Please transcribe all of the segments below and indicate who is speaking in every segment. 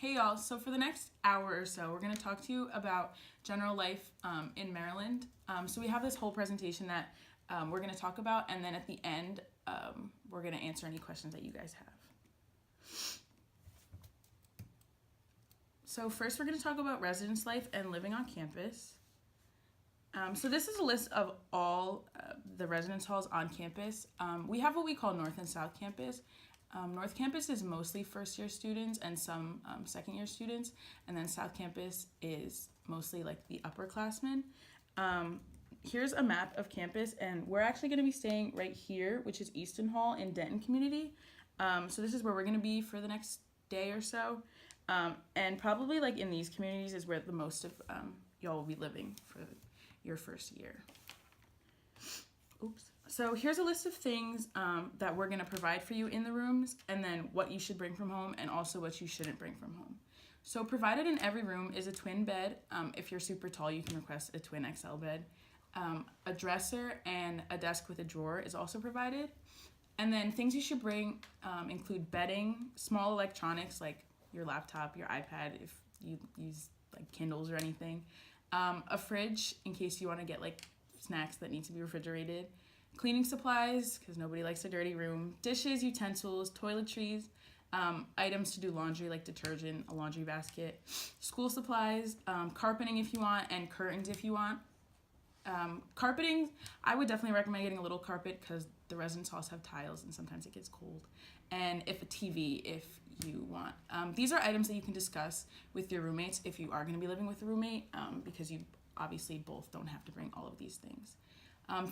Speaker 1: Hey y'all, so for the next hour or so, we're going to talk to you about general life in Maryland. So we have this whole presentation that we're going to talk about, and then at the end, we're going to answer any questions that you guys have. So first, we're going to talk about residence life and living on campus. So this is a list of all the residence halls on campus. We have what we call North and South Campus. North Campus is mostly first-year students and some second-year students, and then South Campus is mostly like the upperclassmen. Here's a map of campus, and we're actually going to be staying right here, which is Easton Hall in Denton Community. So this is where we're going to be for the next day or so, and probably like in these communities is where the most of y'all will be living for your first year. Oops. So here's a list of things that we're going to provide for you in the rooms, and then what you should bring from home and also what you shouldn't bring from home. So provided in every room is a twin bed. If you're super tall, you can request a twin XL bed. A dresser and a desk with a drawer is also provided. And then things you should bring include bedding, small electronics like your laptop, your iPad if you use like Kindles or anything, a fridge in case you want to get like snacks that need to be refrigerated, cleaning supplies because nobody likes a dirty room, dishes, utensils, toiletries, items to do laundry like detergent, a laundry basket, school supplies, carpeting if you want, and curtains if you want. Carpeting, I would definitely recommend getting a little carpet because the residence halls have tiles and sometimes it gets cold. And if a TV if you want. These are items that you can discuss with your roommates if you are going to be living with a roommate because you obviously both don't have to bring all of these things.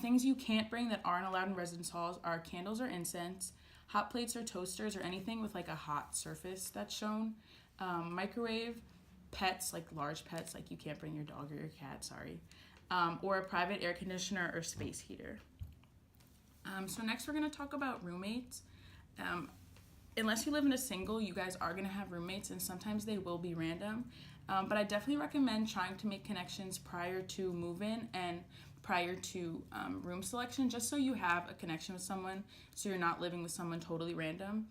Speaker 1: Things you can't bring that aren't allowed in residence halls are candles or incense, hot plates or toasters or anything with like a hot surface that's shown, microwave, pets like large pets like you can't bring your dog or your cat, sorry, or a private air conditioner or space heater. So next we're going to talk about roommates. Unless you live in a single, you guys are going to have roommates and sometimes they will be random. But I definitely recommend trying to make connections prior to move-in and prior to room selection, just so you have a connection with someone, so you're not living with someone totally random.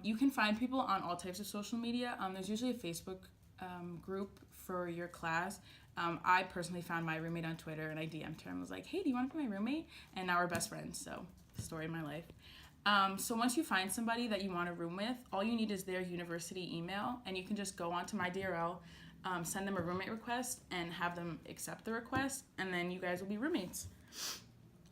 Speaker 1: You can find people on all types of social media. There's usually a Facebook group for your class. I personally found my roommate on Twitter and I DM'd her and was like, hey, do you want to be my roommate? And now we're best friends, so story of my life. So once you find somebody that you want to room with, all you need is their university email, and you can just go onto my DRL, send them a roommate request, and have them accept the request, and then you guys will be roommates.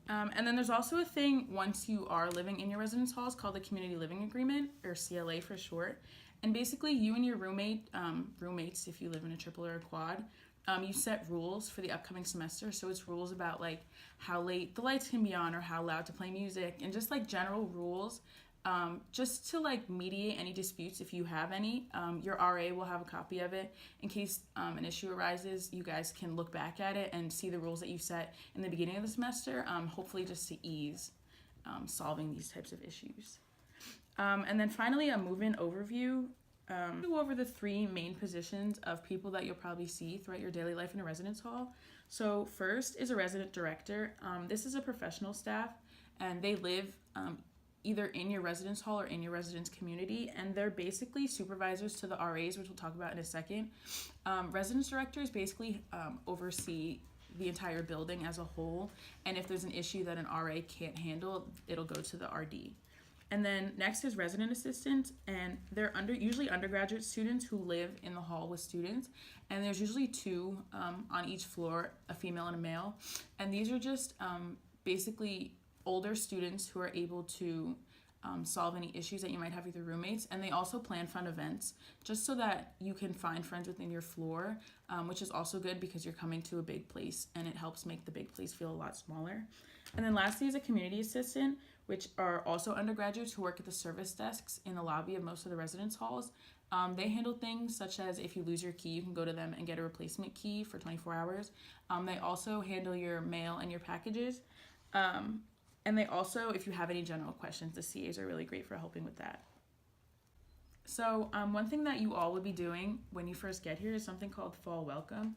Speaker 1: And then there's also a thing once you are living in your residence halls called the Community Living Agreement, or CLA for short. And basically you and your roommates, if you live in a triple or a quad, you set rules for the upcoming semester. So it's rules about like how late the lights can be on or how loud to play music, and just like general rules just to like mediate any disputes if you have any. Your RA will have a copy of it in case an issue arises. You guys can look back at it and see the rules that you set in the beginning of the semester, hopefully just to ease solving these types of issues. And then finally, a move-in overview. We'll go over the three main positions of people that you'll probably see throughout your daily life in a residence hall. So first is a resident director. This is a professional staff, and they live either in your residence hall or in your residence community, and they're basically supervisors to the RAs, which we'll talk about in a second. Residence directors basically oversee the entire building as a whole, and if there's an issue that an RA can't handle, it'll go to the RD. And then next is resident assistants, and they're usually undergraduate students who live in the hall with students, and there's usually two on each floor, a female and a male, and these are just basically older students who are able to solve any issues that you might have with your roommates, and they also plan fun events just so that you can find friends within your floor, which is also good because you're coming to a big place and it helps make the big place feel a lot smaller. And then lastly is a community assistant, which are also undergraduates who work at the service desks in the lobby of most of the residence halls. They handle things such as if you lose your key, you can go to them and get a replacement key for 24 hours. They also handle your mail and your packages. And they also, if you have any general questions, the CAs are really great for helping with that. So one thing that you all would be doing when you first get here is something called Fall Welcome.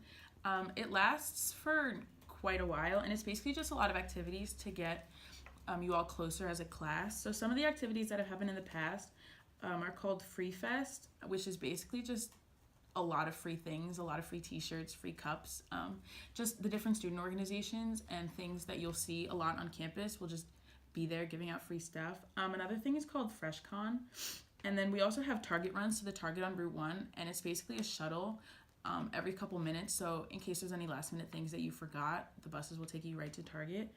Speaker 1: It lasts for quite a while, and it's basically just a lot of activities to get you all closer as a class. So some of the activities that have happened in the past are called Free Fest, which is basically just a lot of free things, a lot of free t-shirts, free cups, just the different student organizations and things that you'll see a lot on campus will just be there giving out free stuff. Another thing is called FreshCon. And then we also have Target runs to the Target on Route 1, and it's basically a shuttle every couple minutes. So in case there's any last minute things that you forgot, the buses will take you right to Target.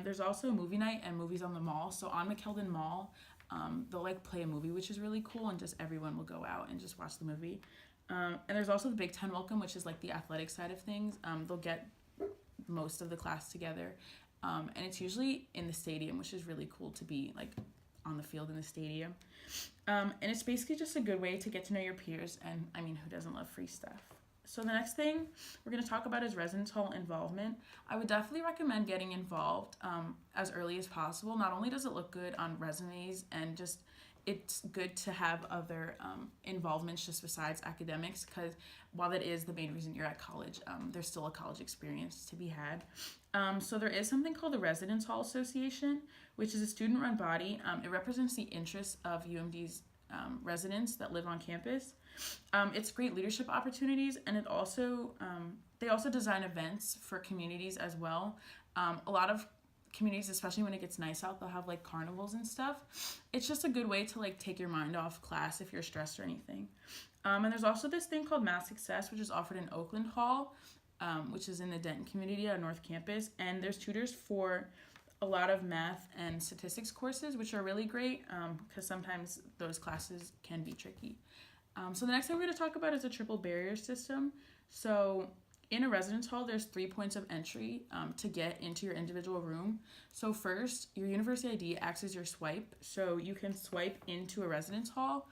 Speaker 1: There's also a movie night and movies on the mall. So on McKeldin Mall, they'll like play a movie, which is really cool, and just everyone will go out and just watch the movie. And there's also the Big Ten Welcome, which is like the athletic side of things. They'll get most of the class together. And it's usually in the stadium, which is really cool to be like on the field in the stadium. And it's basically just a good way to get to know your peers. And I mean, who doesn't love free stuff? So the next thing we're going to talk about is residence hall involvement. I would definitely recommend getting involved as early as possible. Not only does it look good on resumes and just it's good to have other involvements just besides academics, because while that is the main reason you're at college, there's still a college experience to be had. So there is something called the Residence Hall Association, which is a student-run body. It represents the interests of UMD's residents that live on campus. It's great leadership opportunities, and it also they also design events for communities as well. A lot of communities, especially when it gets nice out, they'll have like carnivals and stuff. It's just a good way to like take your mind off class if you're stressed or anything. And there's also this thing called Math Success, which is offered in Oakland Hall, which is in the Denton community on North Campus. And there's tutors for a lot of math and statistics courses, which are really great because sometimes those classes can be tricky. So the next thing we're going to talk about is a triple barrier system. So in a residence hall, there's 3 points of entry to get into your individual room. So first, your university ID acts as your swipe. So you can swipe into a residence hall.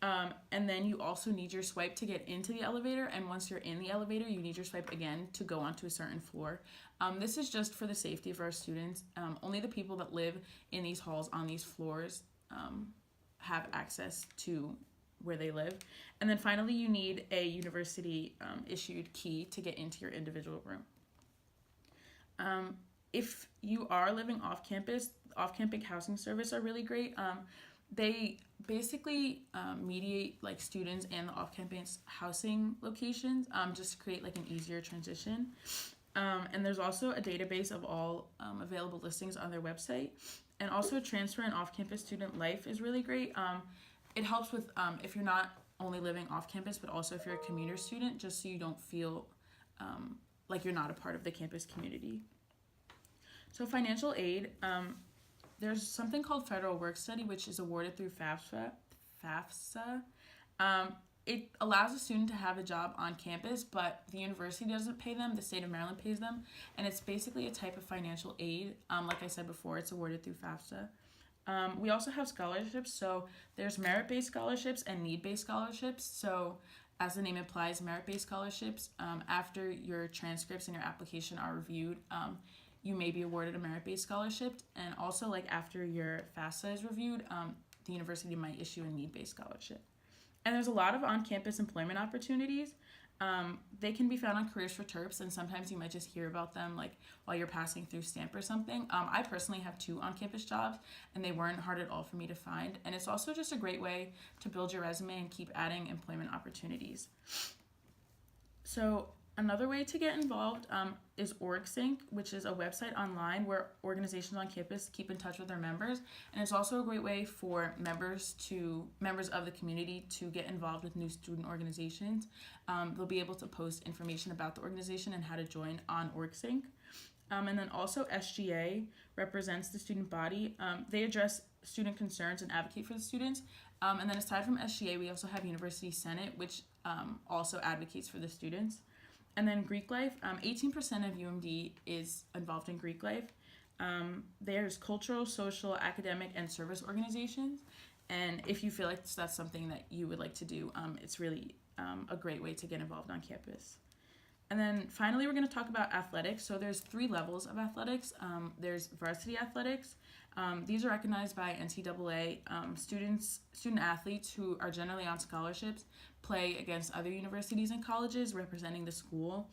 Speaker 1: And then you also need your swipe to get into the elevator. And once you're in the elevator, you need your swipe again to go onto a certain floor. This is just for the safety of our students. Only the people that live in these halls on these floors have access to where they live. And then finally, you need a university issued key to get into your individual room. If you are living off campus housing service are really great. They basically mediate like students and the off-campus housing locations just to create like an easier transition. And there's also a database of all available listings on their website. And also transfer and off-campus student life is really great. It helps with if you're not only living off campus, but also if you're a commuter student, just so you don't feel like you're not a part of the campus community. So financial aid, there's something called Federal Work Study, which is awarded through FAFSA. It allows a student to have a job on campus, but the university doesn't pay them, the state of Maryland pays them, and it's basically a type of financial aid. Like I said before, it's awarded through FAFSA. We also have scholarships, so there's merit-based scholarships and need-based scholarships. So as the name implies, merit-based scholarships, after your transcripts and your application are reviewed, you may be awarded a merit-based scholarship. And also like after your FAFSA is reviewed, the university might issue a need-based scholarship. And there's a lot of on-campus employment opportunities. They can be found on Careers for Terps, and sometimes you might just hear about them like while you're passing through STAMP or something. I personally have 2 on-campus jobs, and they weren't hard at all for me to find. And it's also just a great way to build your resume and keep adding employment opportunities. So another way to get involved is OrgSync, which is a website online where organizations on campus keep in touch with their members. And it's also a great way for members of the community to get involved with new student organizations. They'll be able to post information about the organization and how to join on OrgSync. And then also SGA represents the student body. They address student concerns and advocate for the students. And then aside from SGA, we also have University Senate, which also advocates for the students. And then Greek life, 18% of UMD is involved in Greek life. There's cultural, social, academic, and service organizations. And if you feel like that's something that you would like to do, it's really a great way to get involved on campus. And then finally, we're going to talk about athletics. So there's 3 levels of athletics. There's varsity athletics. These are recognized by NCAA. Student athletes who are generally on scholarships play against other universities and colleges representing the school.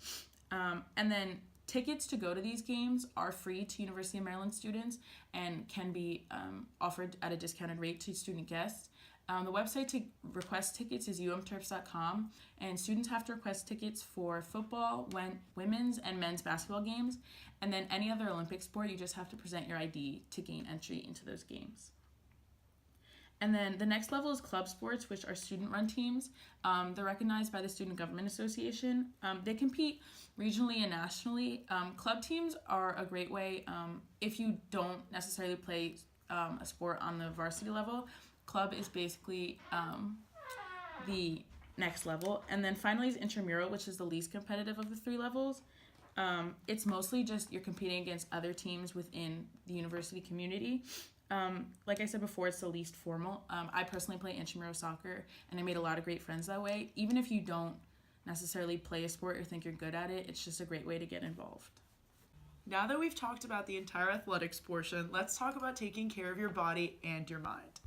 Speaker 1: And then tickets to go to these games are free to University of Maryland students and can be offered at a discounted rate to student guests. The website to request tickets is umturfs.com, and students have to request tickets for football, women's and men's basketball games, and then any other Olympic sport. You just have to present your ID to gain entry into those games. And then the next level is club sports, which are student-run teams. They're recognized by the Student Government Association. They compete regionally and nationally. Club teams are a great way if you don't necessarily play a sport on the varsity level. Club is basically the next level. And then finally is intramural, which is the least competitive of the three levels. It's mostly just you're competing against other teams within the university community. Like I said before, it's the least formal. I personally play intramural soccer, and I made a lot of great friends that way. Even if you don't necessarily play a sport or think you're good at it, it's just a great way to get involved.
Speaker 2: Now that we've talked about the entire athletics portion, let's talk about taking care of your body and your mind.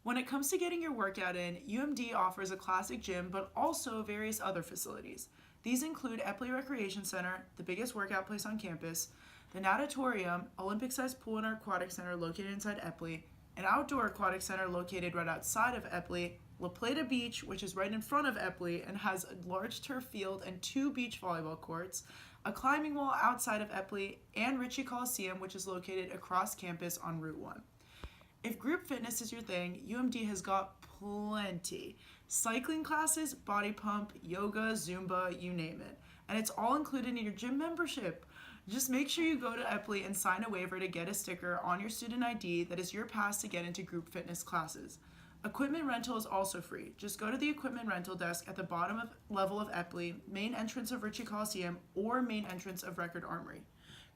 Speaker 2: When it comes to getting your workout in, UMD offers a classic gym, but also various other facilities. These include Epley Recreation Center, the biggest workout place on campus, the Natatorium, Olympic-sized pool and aquatic center located inside Epley, an outdoor aquatic center located right outside of Epley, La Plata Beach, which is right in front of Epley and has a large turf field and 2 beach volleyball courts, a climbing wall outside of Epley, and Ritchie Coliseum, which is located across campus on Route 1. If group fitness is your thing, UMD has got plenty. Cycling classes, body pump, yoga, Zumba, you name it. And it's all included in your gym membership. Just make sure you go to Epley and sign a waiver to get a sticker on your student ID that is your pass to get into group fitness classes. Equipment rental is also free. Just go to the equipment rental desk at the bottom level of Epley, main entrance of Ritchie Coliseum, or main entrance of Record Armory.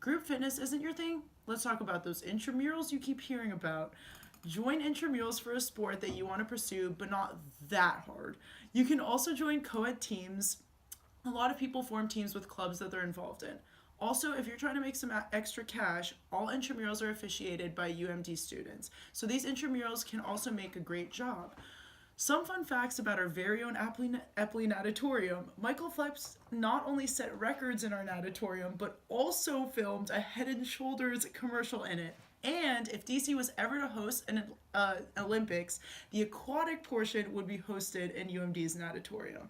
Speaker 2: Group fitness isn't your thing? Let's talk about those intramurals you keep hearing about. Join intramurals for a sport that you want to pursue, but not that hard. You can also join co-ed teams. A lot of people form teams with clubs that they're involved in. Also, if you're trying to make some extra cash, all intramurals are officiated by UMD students. So these intramurals can also make a great job. Some fun facts about our very own Epley Natatorium. Michael Phelps not only set records in our natatorium, but also filmed a Head & Shoulders commercial in it. And if DC was ever to host an Olympics, the aquatic portion would be hosted in UMD's natatorium.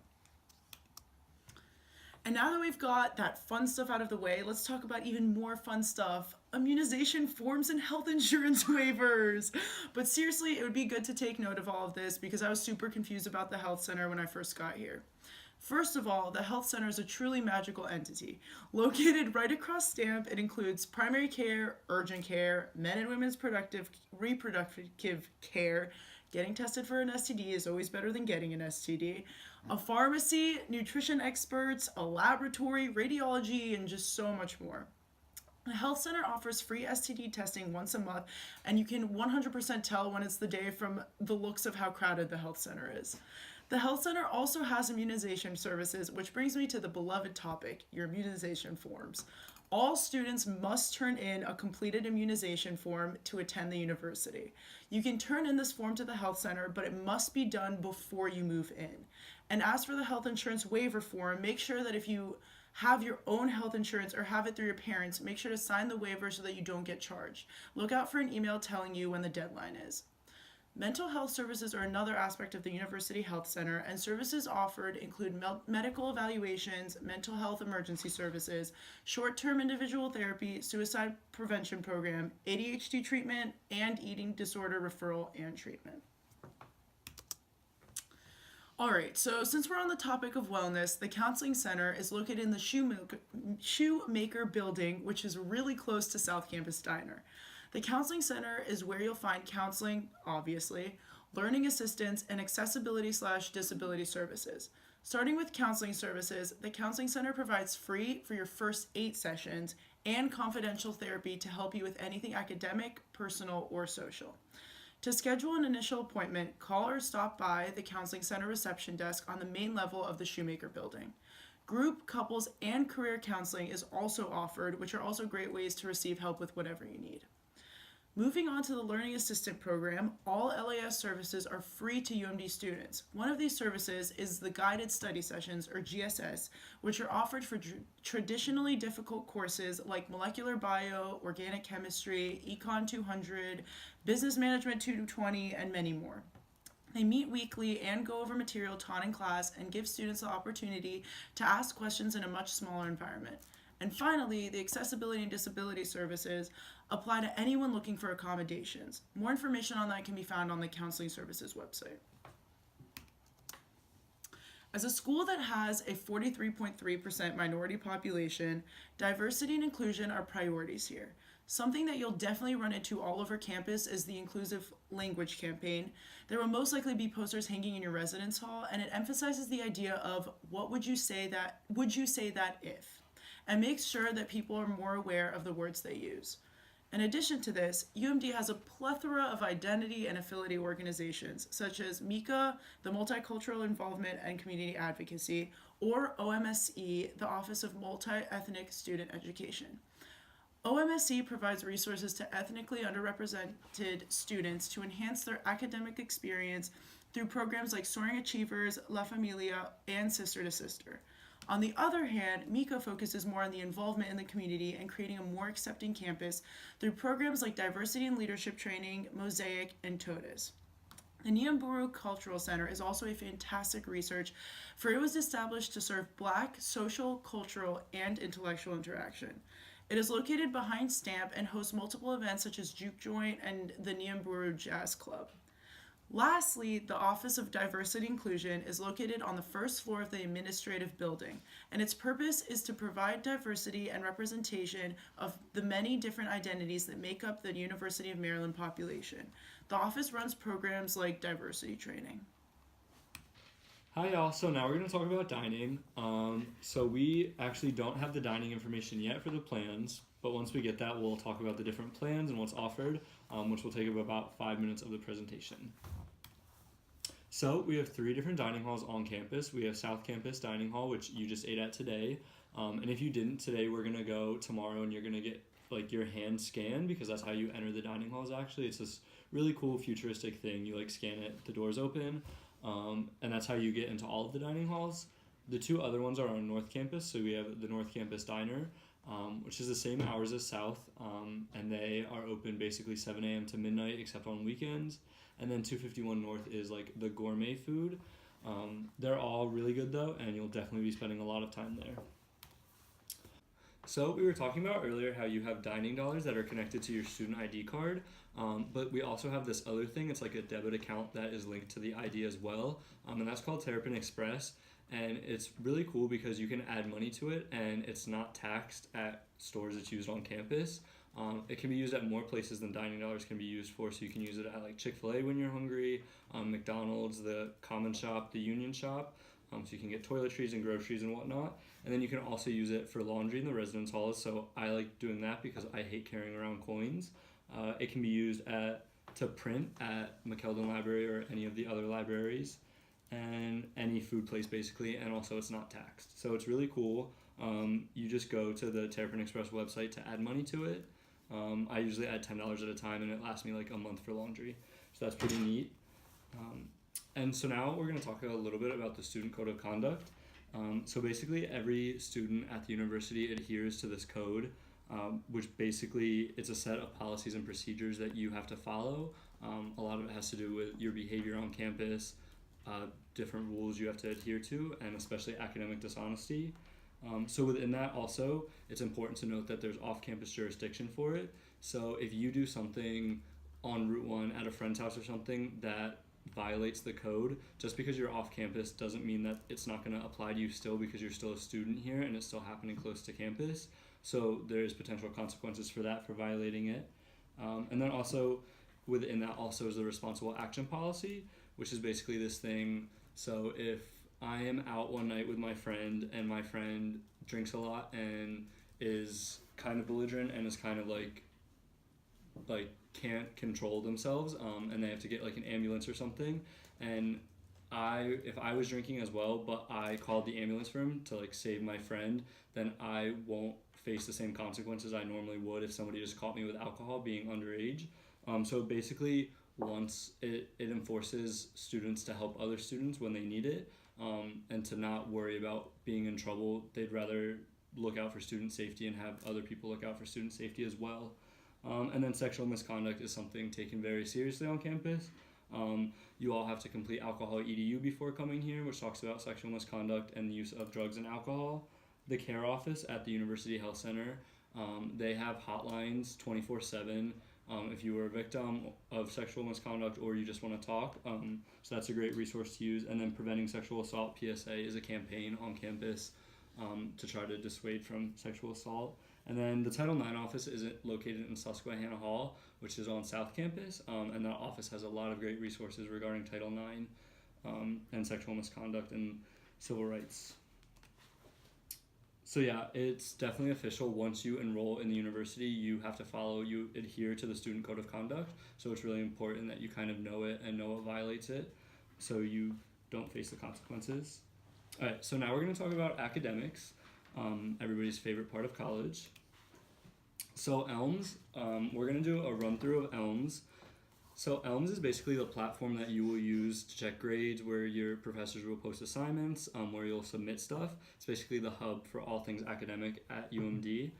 Speaker 2: And now that we've got that fun stuff out of the way, let's talk about even more fun stuff. Immunization forms and health insurance waivers. But seriously, it would be good to take note of all of this because I was super confused about the health center when I first got here. First of all, the health center is a truly magical entity. Located right across Stamp, it includes primary care, urgent care, men and women's reproductive care. Getting tested for an STD is always better than getting an STD. A pharmacy, nutrition experts, a laboratory, radiology, and just so much more. The health center offers free STD testing once a month, and you can 100% tell when it's the day from the looks of how crowded the health center is. The health center also has immunization services, which brings me to the beloved topic, your immunization forms. All students must turn in a completed immunization form to attend the university. You can turn in this form to the health center, but it must be done before you move in. And as for the health insurance waiver form, make sure that if you have your own health insurance or have it through your parents, make sure to sign the waiver so that you don't get charged. Look out for an email telling you when the deadline is. Mental health services are another aspect of the University Health Center, and services offered include medical evaluations, mental health emergency services, short-term individual therapy, suicide prevention program, ADHD treatment, and eating disorder referral and treatment. Alright, so since we're on the topic of wellness, the Counseling Center is located in the Shoemaker Building, which is really close to South Campus Diner. The Counseling Center is where you'll find counseling, obviously, learning assistance, and accessibility/disability services. Starting with counseling services, the Counseling Center provides free for your first 8 sessions and confidential therapy to help you with anything academic, personal, or social. To schedule an initial appointment, call or stop by the Counseling Center reception desk on the main level of the Shoemaker Building. Group, couples, and career counseling is also offered, which are also great ways to receive help with whatever you need. Moving on to the Learning Assistant Program, all LAS services are free to UMD students. One of these services is the Guided Study Sessions, or GSS, which are offered for traditionally difficult courses like Molecular Bio, Organic Chemistry, Econ 200, Business Management 220, and many more. They meet weekly and go over material taught in class and give students the opportunity to ask questions in a much smaller environment. And finally, the accessibility and disability services apply to anyone looking for accommodations. More information on that can be found on the Counseling Services website. As a school that has a 43.3% minority population, diversity and inclusion are priorities here. Something that you'll definitely run into all over campus is the Inclusive Language Campaign. There will most likely be posters hanging in your residence hall, and it emphasizes the idea of would you say that if, and makes sure that people are more aware of the words they use. In addition to this, UMD has a plethora of identity and affiliate organizations, such as MICA, the Multicultural Involvement and Community Advocacy, or OMSE, the Office of Multi-Ethnic Student Education. OMSE provides resources to ethnically underrepresented students to enhance their academic experience through programs like Soaring Achievers, La Familia, and Sister to Sister. On the other hand, MICA focuses more on the involvement in the community and creating a more accepting campus through programs like Diversity and Leadership Training, Mosaic, and TOTUS. The Niamburu Cultural Center is also a fantastic research, for it was established to serve Black social, cultural, and intellectual interaction. It is located behind Stamp and hosts multiple events such as Juke Joint and the Niamburu Jazz Club. Lastly, the Office of Diversity Inclusion is located on the first floor of the administrative building, and its purpose is to provide diversity and representation of the many different identities that make up the University of Maryland population. The office runs programs like diversity training.
Speaker 3: Hi y'all, so now we're going to talk about dining. So we actually don't have the dining information yet for the plans, but once we get that, we'll talk about the different plans and what's offered, which will take up about 5 minutes of the presentation. So we have 3 different dining halls on campus. We have South Campus Dining Hall, which you just ate at today. And if you didn't today, we're going to go tomorrow and you're going to get like your hand scanned, because that's how you enter the dining halls actually. It's this really cool futuristic thing. You like scan it, the doors open, and that's how you get into all of the dining halls. The 2 other ones are on North Campus. So we have the North Campus Diner, which is the same hours as South, and they are open basically 7 a.m. to midnight except on weekends. And then 251 North is like the gourmet food. They're all really good though, and you'll definitely be spending a lot of time there. So we were talking about earlier how you have dining dollars that are connected to your student ID card, but we also have this other thing. It's like a debit account that is linked to the ID as well, and that's called Terrapin Express. And it's really cool because you can add money to it and it's not taxed at stores it's used on campus. It can be used at more places than dining dollars can be used for, so you can use it at like Chick-fil-A when you're hungry, McDonald's, the Common Shop, the Union Shop, so you can get toiletries and groceries and whatnot. And then you can also use it for laundry in the residence halls, so I like doing that because I hate carrying around coins. It can be used to print at McKeldin Library or any of the other libraries, and any food place basically, and also it's not taxed. So it's really cool. You just go to the Terrapin Express website to add money to it. I usually add $10 at a time and it lasts me like a month for laundry. So that's pretty neat. And so now we're going to talk a little bit about the student code of conduct. So basically every student at the university adheres to this code, which basically it's a set of policies and procedures that you have to follow. A lot of it has to do with your behavior on campus, different rules you have to adhere to, and especially academic dishonesty. So within that also, it's important to note that there's off-campus jurisdiction for it. So if you do something on Route 1 at a friend's house or something that violates the code, just because you're off campus doesn't mean that it's not going to apply to you still, because you're still a student here and it's still happening close to campus. So there's potential consequences for that, for violating it. And then also within that also is the responsible action policy, which is basically this thing. So if I am out one night with my friend and my friend drinks a lot and is kind of belligerent and is kind of like can't control themselves, and they have to get like an ambulance or something, and if I was drinking as well but I called the ambulance for him to like save my friend, then I won't face the same consequences I normally would if somebody just caught me with alcohol being underage. So basically, once it enforces students to help other students when they need it, and to not worry about being in trouble. They'd rather look out for student safety and have other people look out for student safety as well. And then sexual misconduct is something taken very seriously on campus. You all have to complete alcohol EDU before coming here, which talks about sexual misconduct and the use of drugs and alcohol. The care office at the University Health Center, they have hotlines 24/7 if you were a victim of sexual misconduct or you just want to talk. So that's a great resource to use. And then Preventing Sexual Assault PSA is a campaign on campus to try to dissuade from sexual assault. And then the Title IX office is located in Susquehanna Hall, which is on South Campus, and that office has a lot of great resources regarding Title IX and sexual misconduct and civil rights. So yeah, it's definitely official. Once you enroll in the university, you have to you adhere to the Student Code of Conduct. So it's really important that you kind of know it and know what violates it so you don't face the consequences. All right, so now we're going to talk about academics, everybody's favorite part of college. So ELMS, we're going to do a run through of ELMS. So ELMS is basically the platform that you will use to check grades, where your professors will post assignments, where you'll submit stuff. It's basically the hub for all things academic at UMD.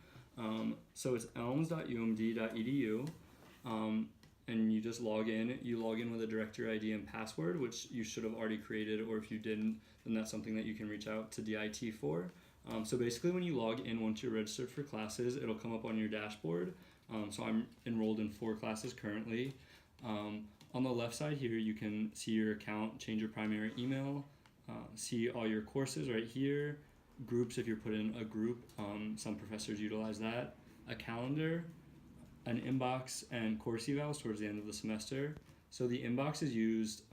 Speaker 3: So it's elms.umd.edu, and you just log in. You log in with a directory ID and password, which you should have already created, or if you didn't, then that's something that you can reach out to DIT for. So basically when you log in, once you're registered for classes, it'll come up on your dashboard. So I'm enrolled in 4 classes currently. On the left side here, you can see your account, change your primary email, see all your courses right here, groups if you're put in a group, some professors utilize that, a calendar, an inbox, and course evals towards the end of the semester. So the inbox is used,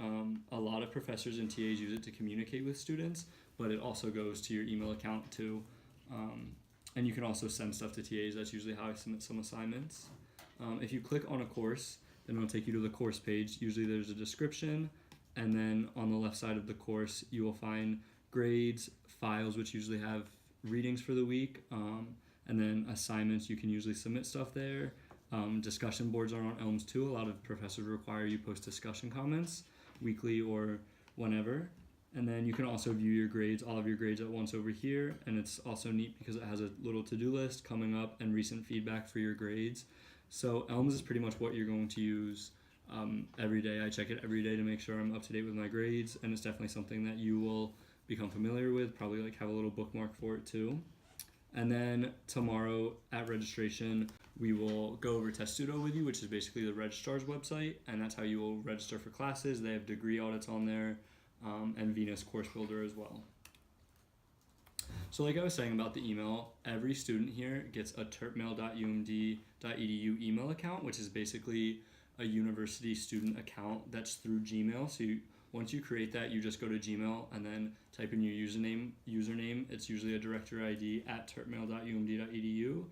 Speaker 3: a lot of professors and TAs use it to communicate with students, but it also goes to your email account too. And you can also send stuff to TAs. That's usually how I submit some assignments. If you click on a course, then it'll take you to the course page. Usually there's a description, and then on the left side of the course you will find grades, files which usually have readings for the week, and then assignments. You can usually submit stuff there. Discussion boards are on ELMS too. A lot of professors require you post discussion comments weekly or whenever. And then you can also view your grades, all of your grades at once over here, and it's also neat because it has a little to-do list coming up and recent feedback for your grades. So ELMS is pretty much what you're going to use every day. I check it every day to make sure I'm up to date with my grades, and it's definitely something that you will become familiar with, probably like have a little bookmark for it too. And then tomorrow at registration, we will go over Testudo with you, which is basically the registrar's website, and that's how you will register for classes. They have degree audits on there, and Venus Course Builder as well. So like I was saying about the email, every student here gets a terpmail.umd.edu email account, which is basically a university student account that's through Gmail. So once you create that, you just go to Gmail and then type in your username. It's usually a directory ID at terpmail.umd.edu.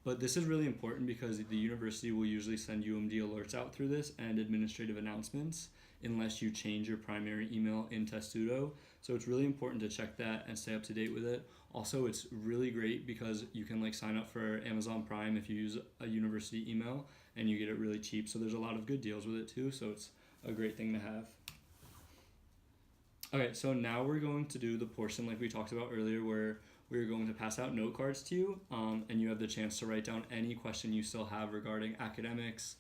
Speaker 3: But this is really important because the university will usually send UMD alerts out through this and administrative announcements unless you change your primary email in Testudo. So it's really important to check that and stay up to date with it. Also, it's really great because you can like sign up for Amazon Prime if you use a university email and you get it really cheap. So there's a lot of good deals with it too. So it's a great thing to have. Okay, so now we're going to do the portion like we talked about earlier where we're going to pass out note cards to you, and you have the chance to write down any question you still have regarding academics,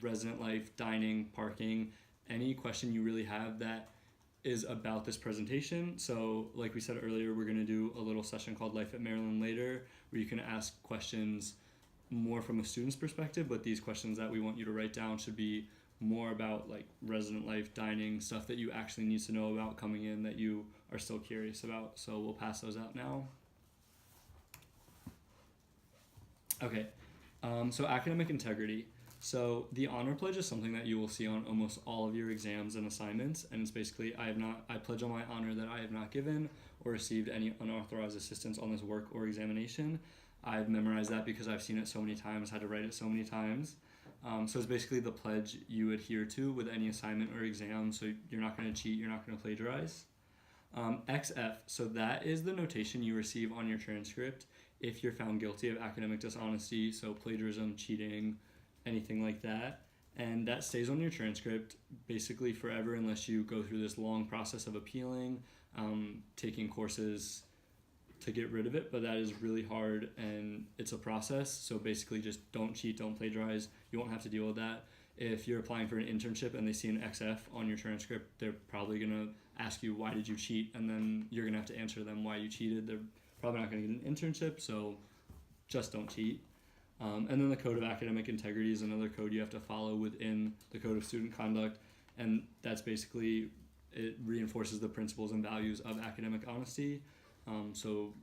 Speaker 3: resident life, dining, parking, any question you really have that is about this presentation. So like we said earlier, we're going to do a little session called Life at Maryland later, where you can ask questions more from a student's perspective, but these questions that we want you to write down should be more about like resident life, dining, stuff that you actually need to know about coming in that you are still curious about. So we'll pass those out now. Okay, so academic integrity. So the honor pledge is something that you will see on almost all of your exams and assignments, and it's basically I pledge on my honor that I have not given or received any unauthorized assistance on this work or examination. I've memorized that because I've seen it so many times, had to write it so many times. So it's basically the pledge you adhere to with any assignment or exam, so you're not going to cheat, you're not going to plagiarize. XF, so that is the notation you receive on your transcript if you're found guilty of academic dishonesty, so plagiarism, cheating, anything like that. and that stays on your transcript basically forever unless you go through this long process of appealing, taking courses to get rid of it, but that is really hard and it's a process. So basically just don't cheat, don't plagiarize. You won't have to deal with that. If you're applying for an internship and they see an XF on your transcript, they're probably going to ask you, why did you cheat? And then you're going to have to answer them why you cheated. They're probably not going to get an internship, so just don't cheat. And then the Code of Academic Integrity is another code you have to follow within the Code of Student Conduct, and that's basically, it reinforces the principles and values of academic honesty. So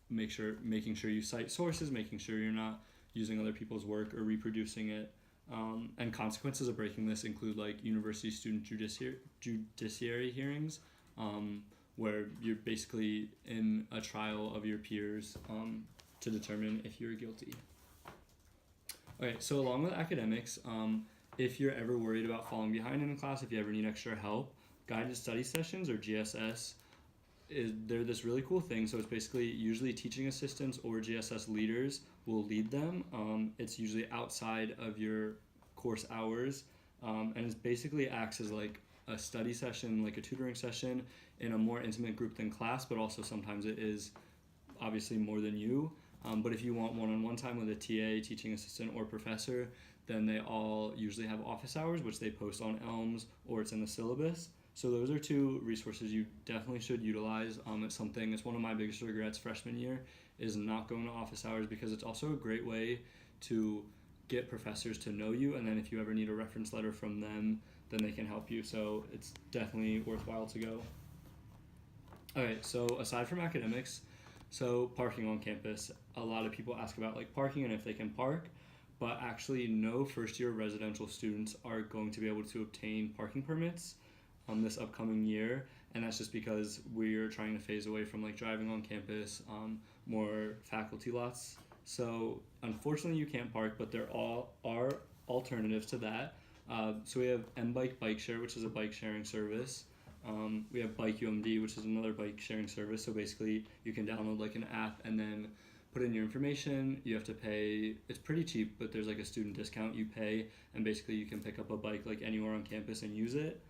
Speaker 3: making sure you cite sources, making sure you're not using other people's work or reproducing it. And consequences of breaking this include like university student judiciary hearings, where you're basically in a trial of your peers to determine if you're guilty. Okay, so along with academics, if you're ever worried about falling behind in a class, if you ever need extra help, guided study sessions, or GSS, they're this really cool thing. So it's basically usually teaching assistants or GSS leaders will lead them. It's usually outside of your course hours, and it basically acts as like a study session, like a tutoring session in a more intimate group than class, but also sometimes it is obviously more than you. But if you want one-on-one time with a TA, teaching assistant, or professor, then they all usually have office hours, which they post on ELMS or it's in the syllabus. So those are two resources you definitely should utilize. It's one of my biggest regrets freshman year is not going to office hours, because it's also a great way to get professors to know you, and then if you ever need a reference letter from them, then they can help you. So it's definitely worthwhile to go. Alright, so aside from academics, so parking on campus. A lot of people ask about like parking and if they can park, but actually no first year residential students are going to be able to obtain parking permits this upcoming year, and that's just because we're trying to phase away from like driving on campus, more faculty lots. So unfortunately you can't park, but there are alternatives to that. So we have M-Bike Bike Share, which is a bike sharing service. We have Bike UMD, which is another bike sharing service. So basically you can download like an app and then put in your information. You have to pay, it's pretty cheap, but there's like a student discount you pay, and basically you can pick up a bike like anywhere on campus and use it.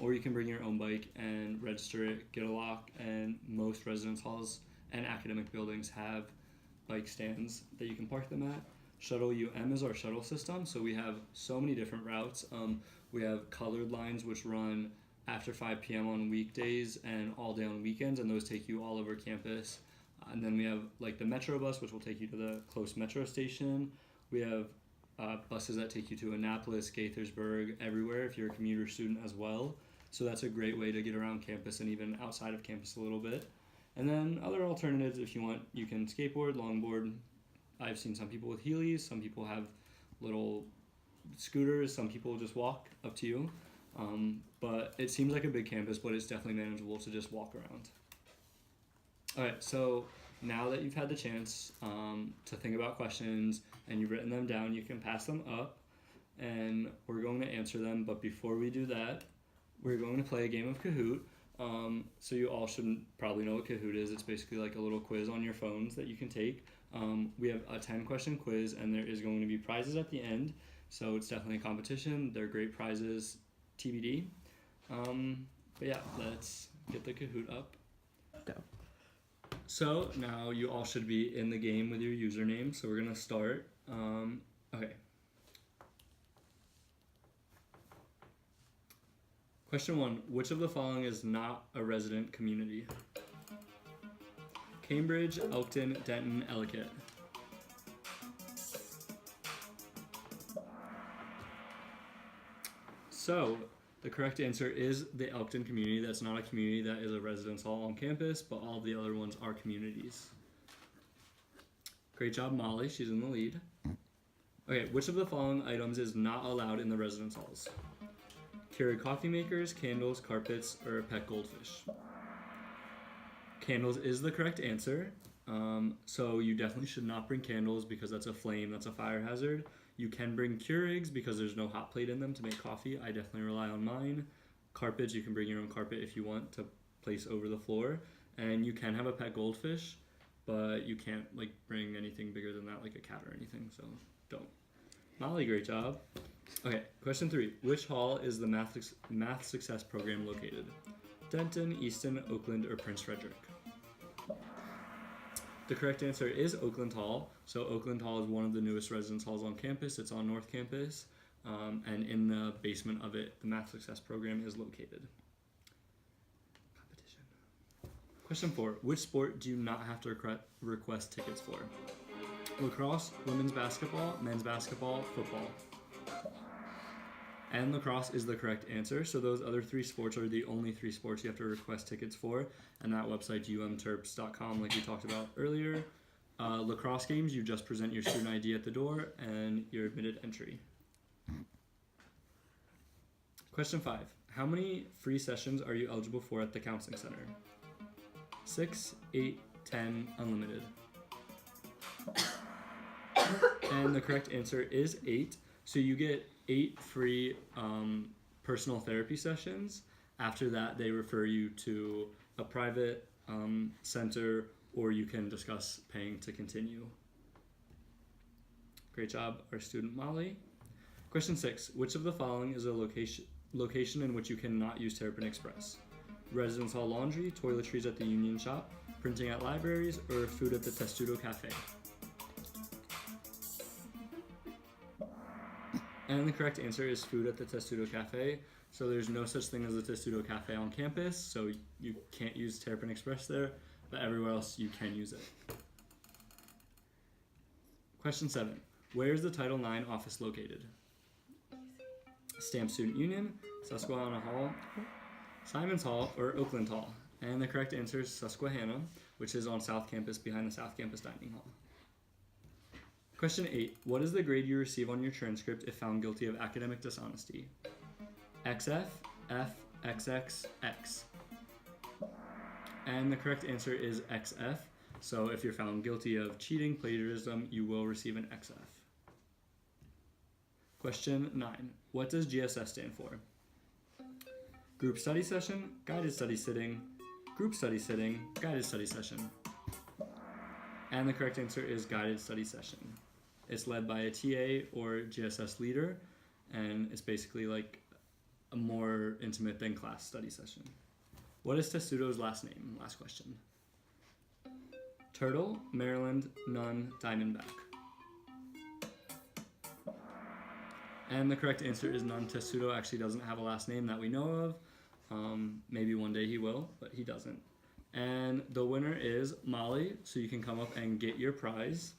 Speaker 3: Or you can bring your own bike and register it, get a lock, and most residence halls and academic buildings have bike stands that you can park them at. Shuttle UM is our shuttle system, so we have so many different routes. We have colored lines which run after 5 p.m. on weekdays and all day on weekends, and those take you all over campus. And then we have like the Metro bus, which will take you to the close metro station. We have buses that take you to Annapolis, Gaithersburg, everywhere if you're a commuter student as well. So that's a great way to get around campus and even outside of campus a little bit. And then other alternatives, if you want, you can skateboard, longboard. I've seen some people with Heelys, some people have little scooters, some people just walk, up to you. But it seems like a big campus, but it's definitely manageable to just walk around. Alright, so now that you've had the chance to think about questions and you've written them down, you can pass them up and we're going to answer them. But before we do that, we're going to play a game of Kahoot. So you all should probably know what Kahoot is. It's basically like a little quiz on your phones that you can take. We have a 10-question quiz, and there is going to be prizes at the end. So it's definitely a competition. They're great prizes, TBD. But yeah, let's get the Kahoot up.
Speaker 1: Go.
Speaker 3: So now you all should be in the game with your username. So we're going to start. Okay. Question 1. Which of the following is not a resident community? Cambridge, Elkton, Denton, Ellicott. So the correct answer is the Elkton community. That's not a community, that is a residence hall on campus, but all of the other ones are communities. Great job, Molly. She's in the lead. Okay, which of the following items is not allowed in the residence halls? Keurig coffee makers, candles, carpets, or a pet goldfish? Candles is the correct answer. So you definitely should not bring candles because that's a flame, that's a fire hazard. You can bring Keurigs because there's no hot plate in them to make coffee. I definitely rely on mine. Carpets, you can bring your own carpet if you want to place over the floor. And you can have a pet goldfish, but you can't like bring anything bigger than that, like a cat or anything, so don't. Molly, great job. Okay, question 3. Which hall is the Math Success Program located? Denton, Easton, Oakland, or Prince Frederick? The correct answer is Oakland Hall. So Oakland Hall is one of the newest residence halls on campus. It's on North Campus, and in the basement of it, the Math Success Program is located. Competition. Question 4. Which sport do you not have to request tickets for? Lacrosse, women's basketball, men's basketball, football. And lacrosse is the correct answer. So those other 3 sports are the only 3 sports you have to request tickets for. And that website, umterps.com, like we talked about earlier. Lacrosse games, you just present your student ID at the door and your admitted entry. Question 5. How many free sessions are you eligible for at the Counseling Center? 6, 8, 10, unlimited. And the correct answer is 8. So you get 8 free personal therapy sessions. After that, they refer you to a private center, or you can discuss paying to continue. Great job, our student Molly. Question 6. Which of the following is a location in which you cannot use Terrapin Express? Residence hall laundry, toiletries at the Union Shop, printing at libraries, or food at the Testudo Cafe? And the correct answer is food at the Testudo Cafe. So there's no such thing as a Testudo Cafe on campus, so you can't use Terrapin Express there, but everywhere else you can use it. Question 7. Where is the Title IX office located? Stamp Student Union, Susquehanna Hall, Simons Hall, or Oakland Hall? And the correct answer is Susquehanna, which is on South Campus behind the South Campus Dining Hall. Question 8. What is the grade you receive on your transcript if found guilty of academic dishonesty? XF, F, XX, X. And the correct answer is XF. So if you're found guilty of cheating, plagiarism, you will receive an XF. Question 9. What does GSS stand for? Group study session, guided study sitting, group study sitting, guided study session. And the correct answer is guided study session. It's led by a TA or GSS leader, and it's basically like a more intimate than class study session. What is Testudo's last name? Last question. Turtle, Maryland, Nunn, Diamondback. And the correct answer is Nunn. Testudo actually doesn't have a last name that we know of. Maybe one day he will, but he doesn't. And the winner is Molly, so you can come up and get your prize.